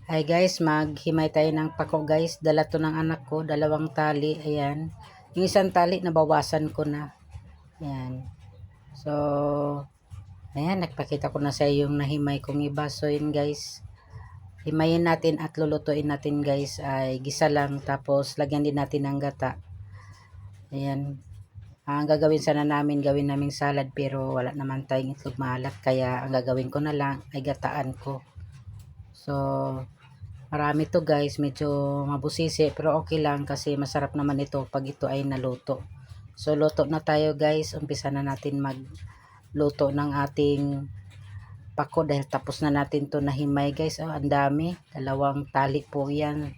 Hi guys, maghimay tayo ng pako guys. Dala to ng anak ko, dalawang tali. Ayan. Yung isang tali, nabawasan ko na. Ayan. So, ayan, nagpakita ko na sa iyo yung nahimay kong iba. So, yun guys. Himayin natin at lulutuin natin guys ay gisa lang. Tapos, lagyan din natin ng gata. Ayan. Ang gagawin sana namin, gawin naming salad pero wala naman tayong itlog maalat. Kaya, ang gagawin ko na lang ay gataan ko. So, marami to guys, medyo mabusisi pero okay lang kasi masarap naman ito pag ito ay naluto. So luto na tayo guys, umpisa na natin magluto ng ating pako dahil tapos na natin to nahimay guys. Oh, ang dami, dalawang tali po yan.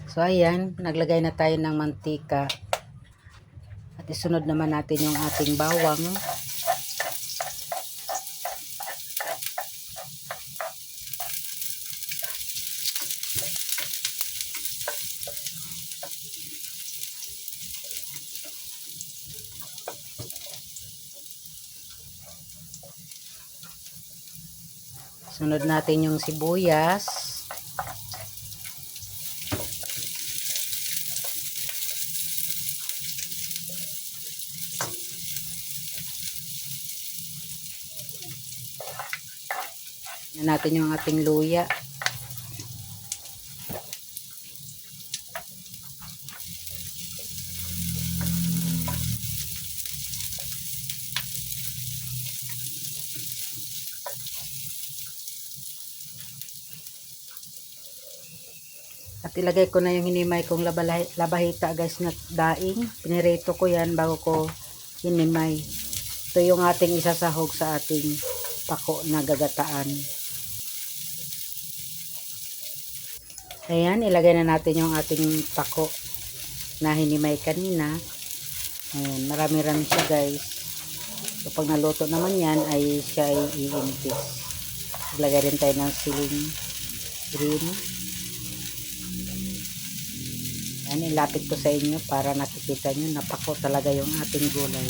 So ayan, naglagay na tayo ng mantika at isunod naman natin yung ating bawang. Sunod natin yung sibuyas. Yan natin yung ating luya. At ilagay ko na yung hinimay kong labahita guys na daing. Pinirito ko yan bago ko hinimay. Ito yung ating isasahog sa ating pako na gagataan. Ayan, ilagay na natin yung ating pako na hinimay kanina. Ayan, marami-rami siya guys. So pag naluto naman yan ay siya ay iintis. Ilagay rin tayo ng siling green. Yan, ilapit ko sa inyo para nakikita nyo na pako talaga yung ating gulay.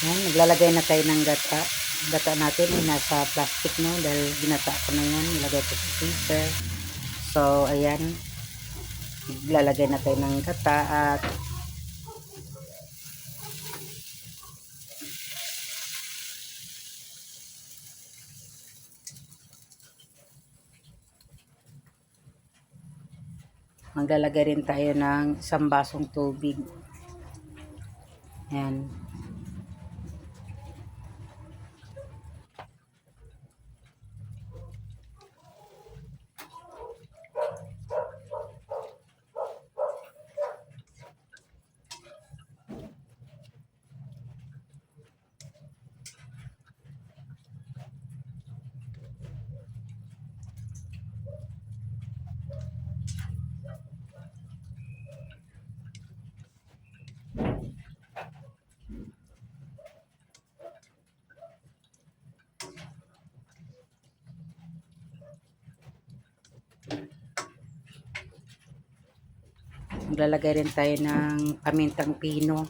Yan, naglalagay na tayo ng gata. Gata natin ay nasa plastic no dahil ginata ko na yan. Nilagay ko sa freezer. So, ayan. Naglalagay na tayo ng gata at maglalagay rin tayo ng isang basong tubig. Ayan. Maglalagay rin tayo ng pamintang pino.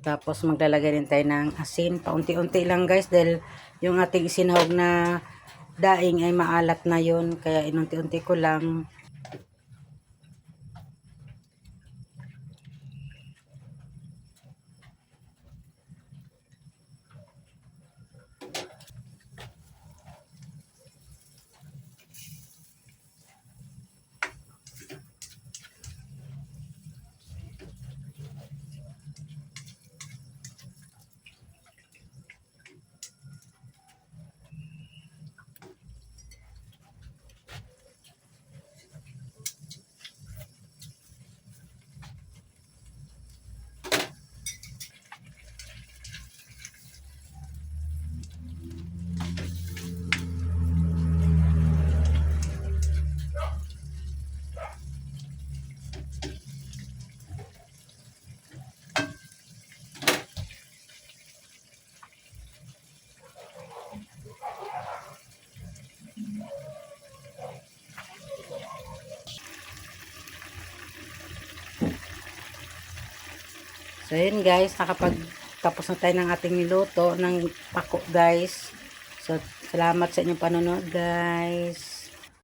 Tapos maglalagay rin tayo ng asin. Paunti-unti lang guys dahil yung ating isinahog na daing ay maalat na yon. Kaya inunti-unti ko lang. So, yun guys, tapos na tayo ng ating niluto ng pako guys. So, salamat sa inyong panonood guys.